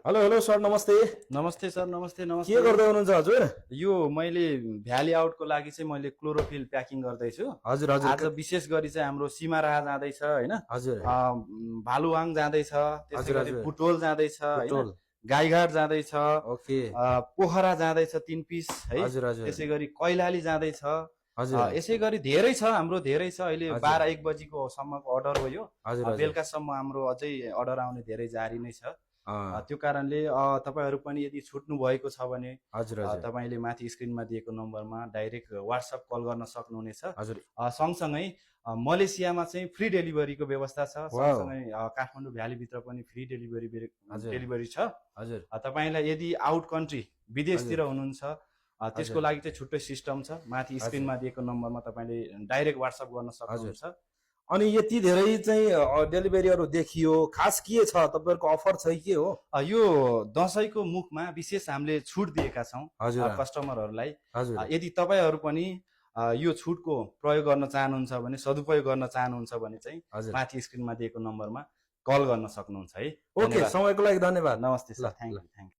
Hello hello sir, नमस्ते। नमस्ते sir, नमस्ते के नमस्ते। गर्दै हुनुहुन्छ हजुर? यो मैले भ्याली आउटको लागि चाहिँ मैले क्लोरोफिल प्याकिङ गर्दैछु। हजुर हजुर आज विशेष गरी चाहिँ हाम्रो सिमाराह जाँदैछ होइन, हजुर भालुवाङ जाँदैछ, त्यसै हजुर गरी हजुर बुटोल जाँदैछ होइन, बुटोल। गाईघाट जाँदैछ, ओके। पोखरा जाँदैछ 3 पिस है, हजुर हजुर त्यसै गरी कैलाली जाँदैछ। हजुर यसै गरी धेरै छ, हाम्रो धेरै छ। अहिले हजुर 12-1 बजीको सम्मको अर्डर हो यो। हजुर हजुर बेलुकासम्म हाम्रो अझै अर्डर आउने धेरै जारी नै छ। अँ, त्यो कारणले तपाईँहरू पनि यदि छुट्नु भएको छ भने हजुर हजुर तपाईँले माथि स्क्रिनमा दिएको नम्बरमा डाइरेक्ट वाट्सएप कल गर्न सक्नुहुनेछ। हजुर। सँगसँगै मलेसियामा चाहिँ फ्री डेलिभरीको व्यवस्था छ। वाउ। सँगसँगै काठमाडौँ भ्यालीभित्र पनि फ्री डेलिभरी हजुर डेलिभरी छ। हजुर तपाईँलाई यदि आउट कन्ट्री विदेशतिर हजुर हुनुहुन्छ त्यसको हजुर लागि चाहिँ छुट्टै सिस्टम छ। माथि हजुर स्क्रिनमा दिएको नम्बरमा तपाईँले डाइरेक्ट वाट्सएप गर्न हजुर। सक्नुहुन्छ। अनि यति धेरै चाहिँ डेलिभरीहरू देखियो, खास के छ तपाईँहरूको अफर छ के हो? यो दसैँको मुखमा विशेष हामीले छुट दिएका छौँ हजुर कस्टमरहरूलाई। हजुर यदि तपाईँहरू पनि यो छुटको प्रयोग गर्न चाहनुहुन्छ भने, सदुपयोग गर्न चाहनुहुन्छ भने चाहिँ हजुर। माथि स्क्रिनमा दिएको नम्बरमा कल गर्न सक्नुहुन्छ है। ओके, धन्यवाद। समयको लागि धन्यवाद। नमस्ते ल सर, थ्याङ्क ल। यू।